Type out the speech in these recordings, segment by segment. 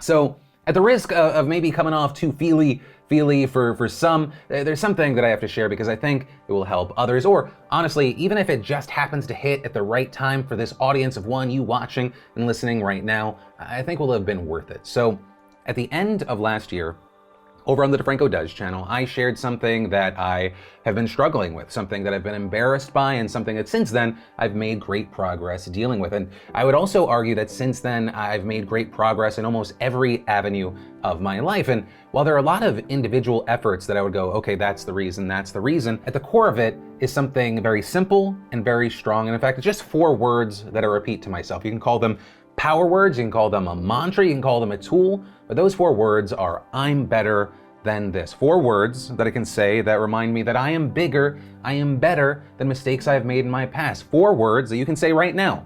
So, at the risk of maybe coming off too feely for some, there's something that I have to share because I think it will help others, or honestly, even if it just happens to hit at the right time for this audience of one, you watching and listening right now, I think will have been worth it. So, at the end of last year, over on the DeFranco Does channel, I shared something that I have been struggling with, something that I've been embarrassed by, and something that since then I've made great progress dealing with. And I would also argue that since then I've made great progress in almost every avenue of my life. And while there are a lot of individual efforts that I would go, okay, that's the reason, at the core of it is something very simple and very strong. And in fact, it's just 4 words that I repeat to myself. You can call them power words, you can call them a mantra, you can call them a tool, but those 4 words are I'm better than this. 4 words that I can say that remind me that I am bigger, I am better than mistakes I've made in my past. 4 words that you can say right now.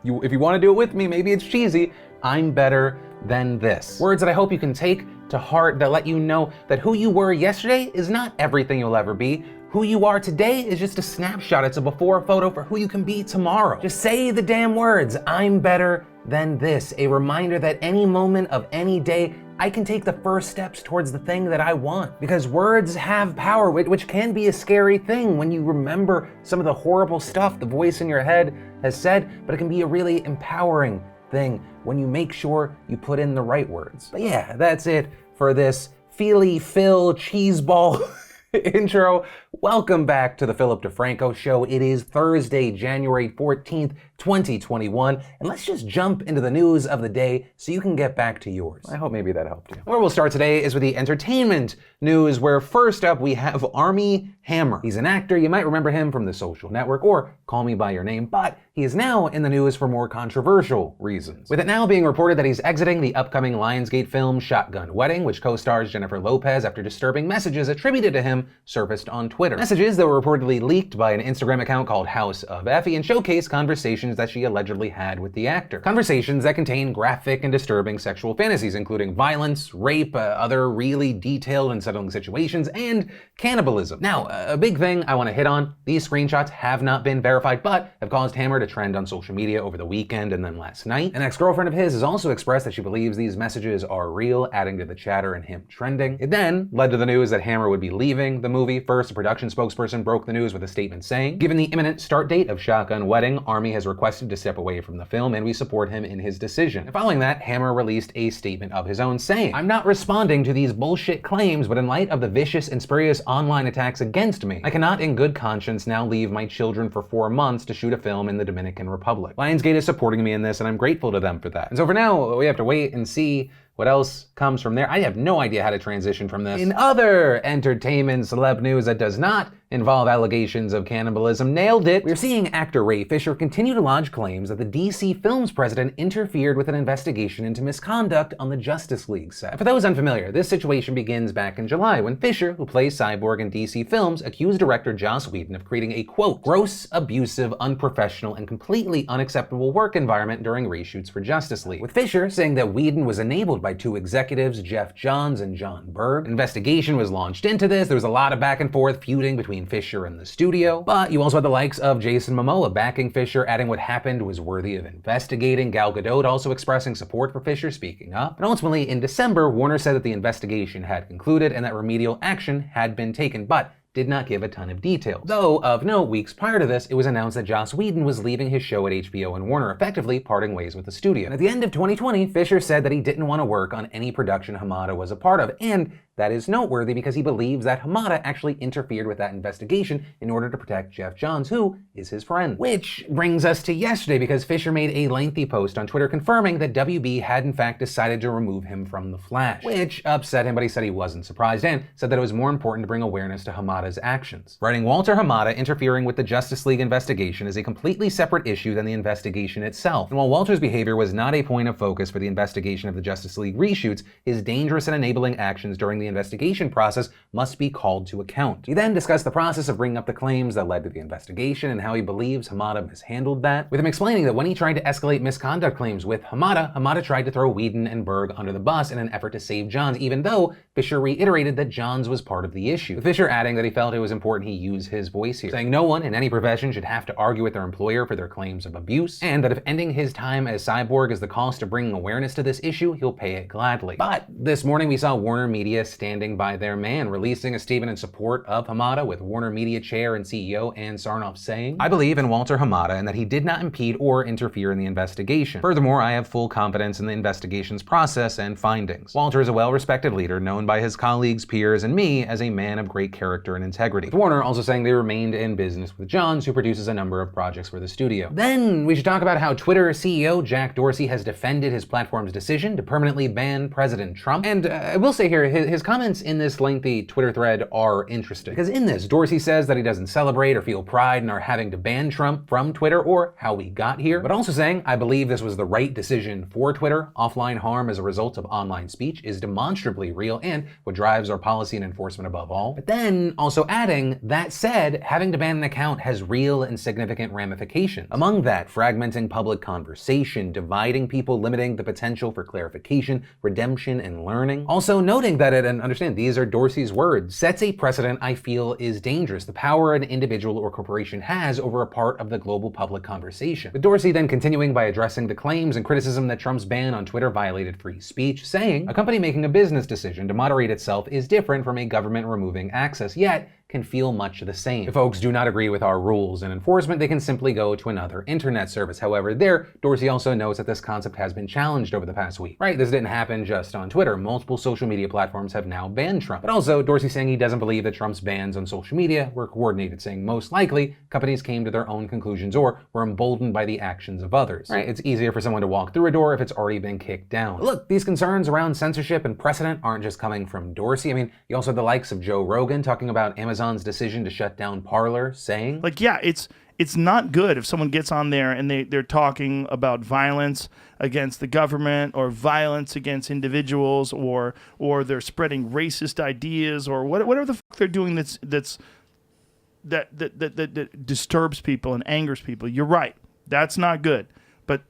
If you want to do it with me, maybe it's cheesy, I'm better than this. Words that I hope you can take to heart that let you know that who you were yesterday is not everything you'll ever be. Who you are today is just a snapshot. It's a before photo for who you can be tomorrow. Just say the damn words, I'm better than this. A reminder that any moment of any day, I can take the first steps towards the thing that I want. Because words have power, which can be a scary thing when you remember some of the horrible stuff the voice in your head has said, but it can be a really empowering thing when you make sure you put in the right words. But yeah, that's it for this feely Phil cheeseball intro. Welcome back to the Philip DeFranco Show. It is Thursday, January 14th, 2021, and let's just jump into the news of the day so you can get back to yours. I hope maybe that helped you. Where we'll start today is with the entertainment news, where first up we have Armie Hammer. He's an actor. You might remember him from The Social Network or Call Me By Your Name, but he is now in the news for more controversial reasons. With it now being reported that he's exiting the upcoming Lionsgate film Shotgun Wedding, which co-stars Jennifer Lopez after disturbing messages attributed to him surfaced on Twitter. Messages that were reportedly leaked by an Instagram account called House of Effie and showcase conversations that she allegedly had with the actor. Conversations that contain graphic and disturbing sexual fantasies, including violence, rape, other really detailed and unsettling situations, and cannibalism. Now, a big thing I want to hit on, these screenshots have not been verified, but have caused Hammer to trend on social media over the weekend and then last night. An ex-girlfriend of his has also expressed that she believes these messages are real, adding to the chatter and him trending. It then led to the news that Hammer would be leaving the movie. First, a production spokesperson broke the news with a statement saying, given the imminent start date of Shotgun Wedding, Armie has requested to step away from the film and we support him in his decision. And following that, Hammer released a statement of his own saying, I'm not responding to these bullshit claims, but in light of the vicious and spurious online attacks against me, I cannot in good conscience now leave my children for 4 months to shoot a film in the Dominican Republic. Lionsgate is supporting me in this and I'm grateful to them for that. And so for now, we have to wait and see what else comes from there. I have no idea how to transition from this. In other entertainment celeb news that does not involve allegations of cannibalism, nailed it. We're seeing actor Ray Fisher continue to lodge claims that the DC Films president interfered with an investigation into misconduct on the Justice League set. For those unfamiliar, this situation begins back in July when Fisher, who plays Cyborg in DC Films, accused director Joss Whedon of creating a, quote, gross, abusive, unprofessional, and completely unacceptable work environment during reshoots for Justice League. With Fisher saying that Whedon was enabled by 2 executives, Jeff Johns and John Berg. An investigation was launched into this. There was a lot of back and forth feuding between Fisher and the studio, but you also had the likes of Jason Momoa backing Fisher, adding what happened was worthy of investigating. Gal Gadot also expressing support for Fisher speaking up. And ultimately, in December, Warner said that the investigation had concluded and that remedial action had been taken, but did not give a ton of details. Though, of note, weeks prior to this, it was announced that Joss Whedon was leaving his show at HBO and Warner, effectively parting ways with the studio. And at the end of 2020, Fisher said that he didn't want to work on any production Hamada was a part of, and that is noteworthy because he believes that Hamada actually interfered with that investigation in order to protect Jeff Johns, who is his friend. Which brings us to yesterday, because Fisher made a lengthy post on Twitter confirming that WB had in fact decided to remove him from The Flash, which upset him, but he said he wasn't surprised and said that it was more important to bring awareness to Hamada's actions. Writing, Walter Hamada interfering with the Justice League investigation is a completely separate issue than the investigation itself. And while Walter's behavior was not a point of focus for the investigation of the Justice League reshoots, his dangerous and enabling actions during the the investigation process must be called to account. He then discussed the process of bringing up the claims that led to the investigation and how he believes Hamada mishandled that, with him explaining that when he tried to escalate misconduct claims with Hamada tried to throw Whedon and Berg under the bus in an effort to save Johns, even though Fisher reiterated that Johns was part of the issue. With Fisher adding that he felt it was important he use his voice here, saying no one in any profession should have to argue with their employer for their claims of abuse, and that if ending his time as Cyborg is the cost of bringing awareness to this issue, he'll pay it gladly. But this morning we saw Warner Media standing by their man, releasing a statement in support of Hamada, with Warner Media chair and CEO Ann Sarnoff saying, "I believe in Walter Hamada and that he did not impede or interfere in the investigation. Furthermore, I have full confidence in the investigation's process and findings. Walter is a well-respected leader, known by his colleagues, peers, and me as a man of great character and integrity." With Warner also saying they remained in business with Johns, who produces a number of projects for the studio. Then we should talk about how Twitter CEO Jack Dorsey has defended his platform's decision to permanently ban President Trump. And I will say here, his comments in this lengthy Twitter thread are interesting, because in this, Dorsey says that he doesn't celebrate or feel pride in our having to ban Trump from Twitter or how we got here, but also saying, "I believe this was the right decision for Twitter. Offline harm as a result of online speech is demonstrably real and what drives our policy and enforcement above all." But then also adding, that said, having to ban an account has real and significant ramifications. Among that, fragmenting public conversation, dividing people, limiting the potential for clarification, redemption, and learning. Also noting that it, and understand these are Dorsey's words, sets a precedent I feel is dangerous, the power an individual or corporation has over a part of the global public conversation. With Dorsey then continuing by addressing the claims and criticism that Trump's ban on Twitter violated free speech, saying, "A company making a business decision to moderate itself is different from a government removing access, yet can feel much the same. If folks do not agree with our rules and enforcement, they can simply go to another internet service." However, there, Dorsey also notes that this concept has been challenged over the past week. Right, this didn't happen just on Twitter. Multiple social media platforms have now banned Trump. But also, Dorsey saying he doesn't believe that Trump's bans on social media were coordinated, saying most likely companies came to their own conclusions or were emboldened by the actions of others. Right, it's easier for someone to walk through a door if it's already been kicked down. But look, these concerns around censorship and precedent aren't just coming from Dorsey. I mean, you also have the likes of Joe Rogan talking about Amazon's decision to shut down Parler, saying, like, yeah, it's not good if someone gets on there and they're talking about violence against the government or violence against individuals or they're spreading racist ideas or whatever the fuck they're doing that disturbs people and angers people. You're right. That's not good. But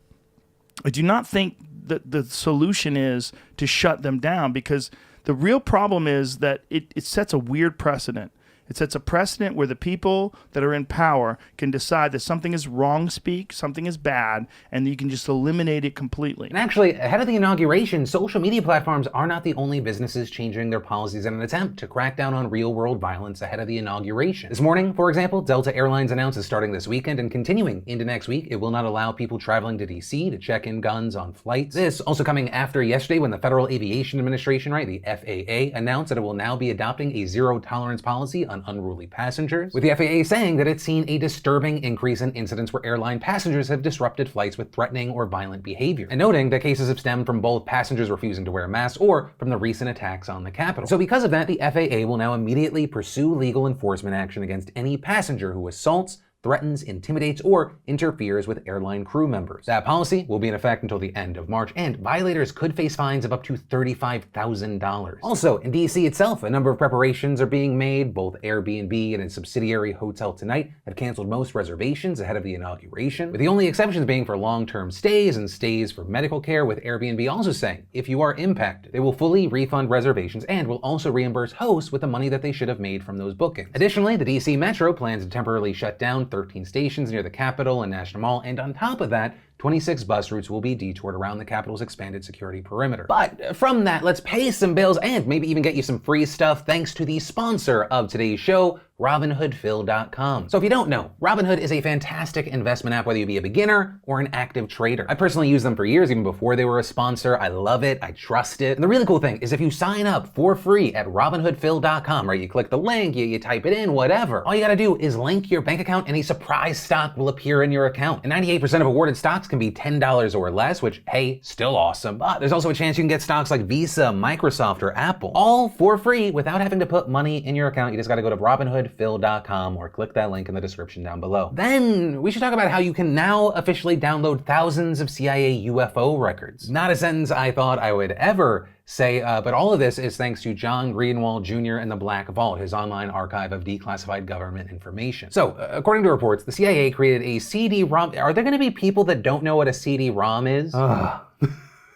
I do not think that the solution is to shut them down, because the real problem is that it sets a weird precedent. It sets a precedent where the people that are in power can decide that something is wrong speak, something is bad, and you can just eliminate it completely. And actually, ahead of the inauguration, social media platforms are not the only businesses changing their policies in an attempt to crack down on real-world violence ahead of the inauguration. This morning, for example, Delta Airlines announces starting this weekend and continuing into next week, it will not allow people traveling to DC to check in guns on flights. This also coming after yesterday when the Federal Aviation Administration, right, the FAA, announced that it will now be adopting a zero-tolerance policy on unruly passengers, with the FAA saying that it's seen a disturbing increase in incidents where airline passengers have disrupted flights with threatening or violent behavior, and noting that cases have stemmed from both passengers refusing to wear masks or from the recent attacks on the Capitol. So because of that, the FAA will now immediately pursue legal enforcement action against any passenger who assaults, threatens, intimidates, or interferes with airline crew members. That policy will be in effect until the end of March, and violators could face fines of up to $35,000. Also, in DC itself, a number of preparations are being made. Both Airbnb and its subsidiary Hotel Tonight have canceled most reservations ahead of the inauguration, with the only exceptions being for long-term stays and stays for medical care, with Airbnb also saying if you are impacted, they will fully refund reservations and will also reimburse hosts with the money that they should have made from those bookings. Additionally, the DC Metro plans to temporarily shut down 13 stations near the Capitol and National Mall, and on top of that, 26 bus routes will be detoured around the Capitol's expanded security perimeter. But from that, let's pay some bills and maybe even get you some free stuff thanks to the sponsor of today's show, RobinhoodPhil.com. So if you don't know, Robinhood is a fantastic investment app, whether you be a beginner or an active trader. I personally used them for years, even before they were a sponsor. I love it, I trust it. And the really cool thing is if you sign up for free at RobinhoodPhil.com, right, you click the link, you type it in, whatever. All you gotta do is link your bank account and a surprise stock will appear in your account. And 98% of awarded stocks can be $10 or less, which, hey, still awesome. But there's also a chance you can get stocks like Visa, Microsoft, or Apple, all for free without having to put money in your account. You just gotta go to Robinhood could.phil.com or click that link in the description down below. Then we should talk about how you can now officially download thousands of CIA UFO records. Not a sentence I thought I would ever say, but all of this is thanks to John Greenwald Jr. and the Black Vault, his online archive of declassified government information. So, according to reports, the CIA created a CD-ROM. Are there going to be people that don't know what a CD-ROM is?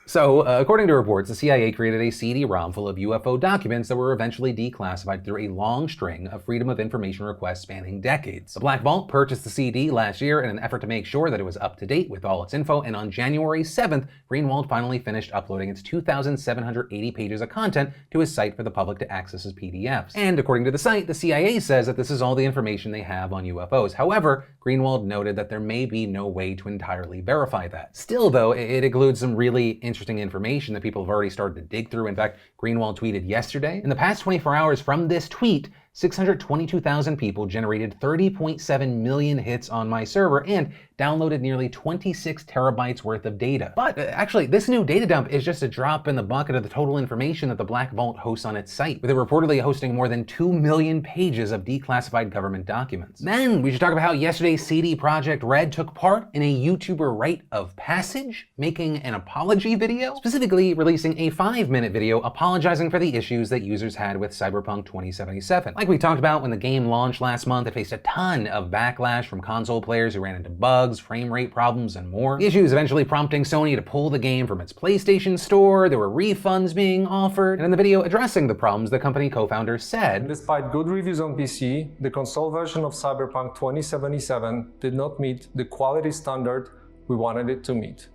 So, according to reports, the CIA created a CD-ROM full of UFO documents that were eventually declassified through a long string of Freedom of Information requests spanning decades. The Black Vault purchased the CD last year in an effort to make sure that it was up to date with all its info, and on January 7th, Greenwald finally finished uploading its 2,780 pages of content to his site for the public to access as PDFs. And according to the site, the CIA says that this is all the information they have on UFOs. However, Greenwald noted that there may be no way to entirely verify that. Still, though, it includes some really interesting information that people have already started to dig through. In fact, Greenwald tweeted yesterday, in the past 24 hours from this tweet, 622,000 people generated 30.7 million hits on my server and downloaded nearly 26 terabytes worth of data. But actually, this new data dump is just a drop in the bucket of the total information that the Black Vault hosts on its site, with it reportedly hosting more than 2 million pages of declassified government documents. Then we should talk about how yesterday's CD Projekt Red took part in a YouTuber rite of passage, making an apology video, specifically releasing a 5-minute video apologizing for the issues that users had with Cyberpunk 2077. Like we talked about when the game launched last month, it faced a ton of backlash from console players who ran into bugs, frame rate problems, and more. The issues eventually prompting Sony to pull the game from its PlayStation store. There were refunds being offered, and in the video addressing the problems, the company co-founder said, "Despite good reviews on PC, the console version of Cyberpunk 2077 did not meet the quality standard we wanted it to meet.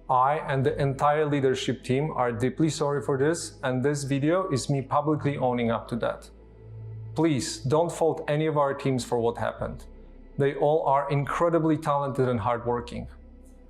I and the entire leadership team are deeply sorry for this, and this video is me publicly owning up to that. Please don't fault any of our teams for what happened. They all are incredibly talented and hardworking.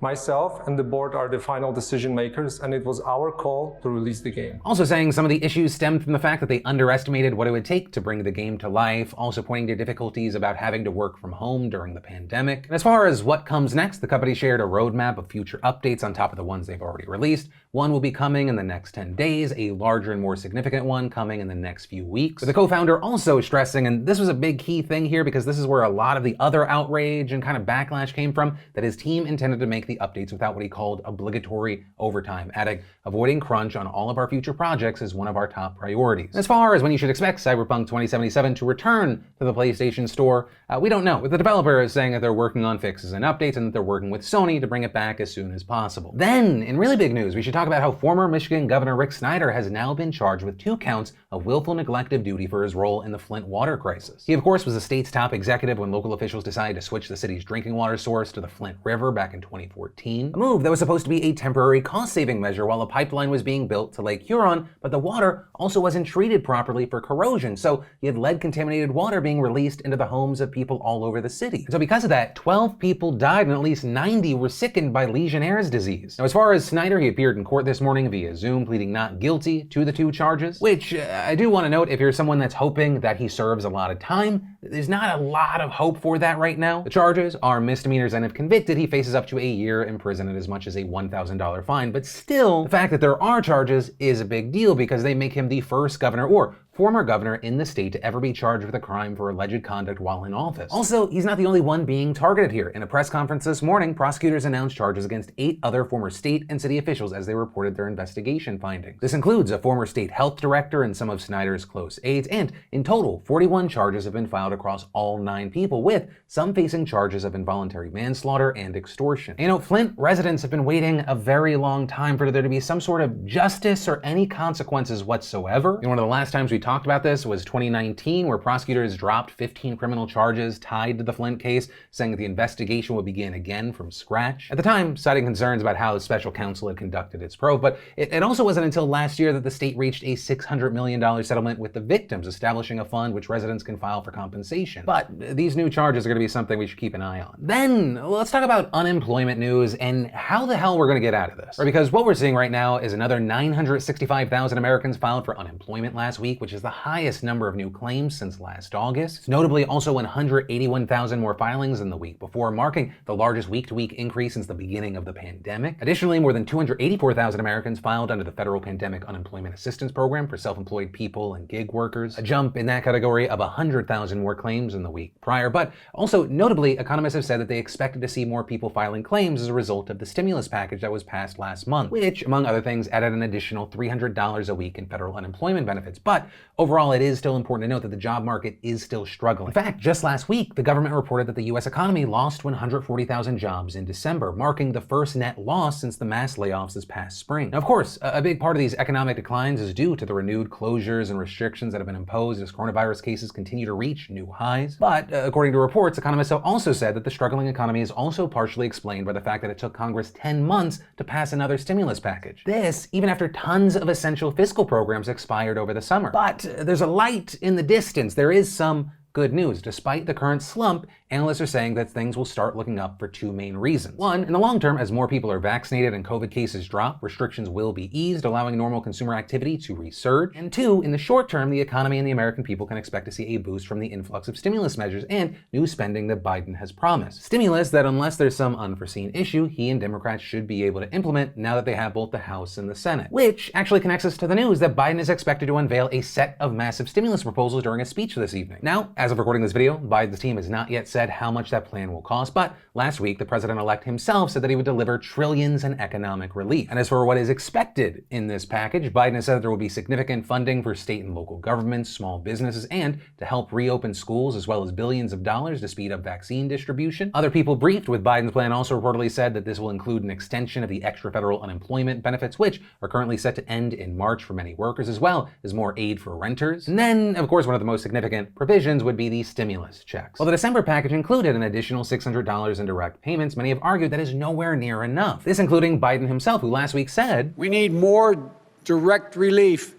Myself and the board are the final decision makers, and it was our call to release the game." Also saying some of the issues stemmed from the fact that they underestimated what it would take to bring the game to life, also pointing to difficulties about having to work from home during the pandemic. And as far as what comes next, the company shared a roadmap of future updates on top of the ones they've already released. One will be coming in the next 10 days, a larger and more significant one coming in the next few weeks. But the co-founder also stressing, and this was a big key thing here because this is where a lot of the other outrage and kind of backlash came from, that his team intended to make the updates without what he called obligatory overtime, adding, "Avoiding crunch on all of our future projects is one of our top priorities." As far as when you should expect Cyberpunk 2077 to return to the PlayStation Store, we don't know, with the developer saying that they're working on fixes and updates and that they're working with Sony to bring it back as soon as possible. Then, in really big news, we should talk about how former Michigan Governor Rick Snyder has now been charged with 2 counts of willful neglect of duty for his role in the Flint water crisis. He, of course, was the state's top executive when local officials decided to switch the city's drinking water source to the Flint River back in 2014. A move that was supposed to be a temporary cost-saving measure while a pipeline was being built to Lake Huron, but the water also wasn't treated properly for corrosion, so you had lead-contaminated water being released into the homes of people all over the city. So because of that, 12 people died and at least 90 were sickened by Legionnaire's disease. Now, as far as Snyder, he appeared in court this morning via Zoom, pleading not guilty to the 2 charges, which I do want to note, if you're someone that's hoping that he serves a lot of time, there's not a lot of hope for that right now. The charges are misdemeanors, and if convicted, he faces up to a year in prison and as much as a $1,000 fine. But still, the fact that there are charges is a big deal because they make him the first governor or former governor in the state to ever be charged with a crime for alleged conduct while in office. Also, he's not the only one being targeted here. In a press conference this morning, prosecutors announced charges against 8 other former state and city officials as they reported their investigation findings. This includes a former state health director and some of Snyder's close aides, and in total, 41 charges have been filed across all 9 people, with some facing charges of involuntary manslaughter and extortion. You know, Flint residents have been waiting a very long time for there to be some sort of justice or any consequences whatsoever. One of the last times we talked about this was 2019, where prosecutors dropped 15 criminal charges tied to the Flint case, saying that the investigation would begin again from scratch. At the time, citing concerns about how the special counsel had conducted its probe, but it also wasn't until last year that the state reached a $600 million settlement with the victims, establishing a fund which residents can file for compensation. But these new charges are going to be something we should keep an eye on. Then, let's talk about unemployment news and how the hell we're going to get out of this. Because what we're seeing right now is another 965,000 Americans filed for unemployment last week, which is is the highest number of new claims since last August. It's notably also 181,000 more filings than the week before, marking the largest week-to-week increase since the beginning of the pandemic. Additionally, more than 284,000 Americans filed under the federal Pandemic Unemployment Assistance Program for self-employed people and gig workers, a jump in that category of 100,000 more claims than the week prior. But also, notably, economists have said that they expected to see more people filing claims as a result of the stimulus package that was passed last month, which, among other things, added an additional $300 a week in federal unemployment benefits. But overall, it is still important to note that the job market is still struggling. In fact, just last week, the government reported that the U.S. economy lost 140,000 jobs in December, marking the first net loss since the mass layoffs this past spring. Now, of course, a big part of these economic declines is due to the renewed closures and restrictions that have been imposed as coronavirus cases continue to reach new highs. But according to reports, economists have also said that the struggling economy is also partially explained by the fact that it took Congress 10 months to pass another stimulus package. This, even after tons of essential fiscal programs expired over the summer. But there's a light in the distance. There is some good news. Despite the current slump, analysts are saying that things will start looking up for two main reasons. One, in the long term, as more people are vaccinated and COVID cases drop, restrictions will be eased, allowing normal consumer activity to resurge. And two, in the short term, the economy and the American people can expect to see a boost from the influx of stimulus measures and new spending that Biden has promised. Stimulus that, unless there's some unforeseen issue, he and Democrats should be able to implement now that they have both the House and the Senate. Which actually connects us to the news that Biden is expected to unveil a set of massive stimulus proposals during a speech this evening. Now, as of recording this video, Biden's team has not yet said how much that plan will cost, but last week the president-elect himself said that he would deliver trillions in economic relief. And as for what is expected in this package, Biden has said that there will be significant funding for state and local governments, small businesses, and to help reopen schools, as well as billions of dollars to speed up vaccine distribution. Other people briefed with Biden's plan also reportedly said that this will include an extension of the extra federal unemployment benefits, which are currently set to end in March for many workers, as well as more aid for renters. And then, of course, one of the most significant provisions would be the stimulus checks. While the December package included an additional $600 in direct payments, many have argued that is nowhere near enough. This including Biden himself, who last week said, "We need more direct relief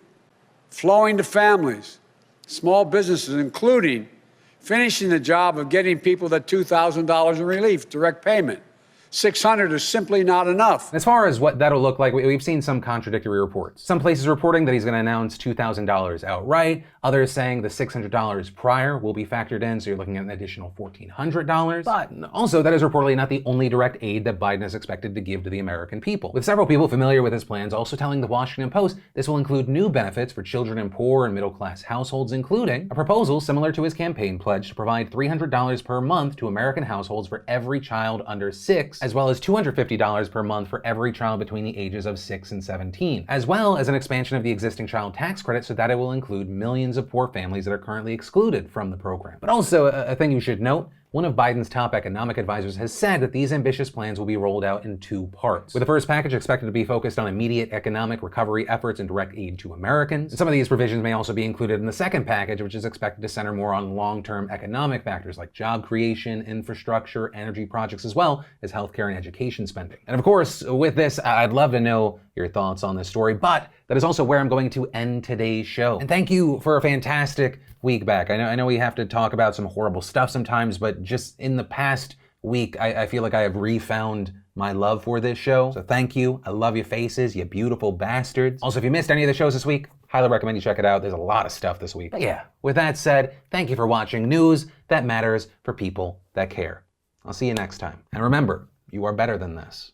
flowing to families, small businesses, including finishing the job of getting people that $2,000 in relief, direct payment. $600 is simply not enough." As far as what that'll look like, we've seen some contradictory reports. Some places reporting that he's going to announce $2,000 outright, others saying the $600 prior will be factored in, so you're looking at an additional $1,400. But also, that is reportedly not the only direct aid that Biden is expected to give to the American people, with several people familiar with his plans also telling the Washington Post this will include new benefits for children in poor and middle-class households, including a proposal similar to his campaign pledge to provide $300 per month to American households for every child under 6, as well as $250 per month for every child between the ages of 6 and 17, as well as an expansion of the existing child tax credit so that it will include millions of poor families that are currently excluded from the program. But also, a thing you should note, one of Biden's top economic advisors has said that these ambitious plans will be rolled out in two parts, with the first package expected to be focused on immediate economic recovery efforts and direct aid to Americans. And some of these provisions may also be included in the second package, which is expected to center more on long-term economic factors like job creation, infrastructure, energy projects, as well as healthcare and education spending. And of course, with this, I'd love to know your thoughts on this story, but that is also where I'm going to end today's show. And thank you for a fantastic week back. I know we have to talk about some horrible stuff sometimes, but just in the past week, I feel like I have refound my love for this show. So thank you. I love your faces, you beautiful bastards. Also, if you missed any of the shows this week, highly recommend you check it out. There's a lot of stuff this week. But yeah, with that said, thank you for watching news that matters for people that care. I'll see you next time. And remember, you are better than this.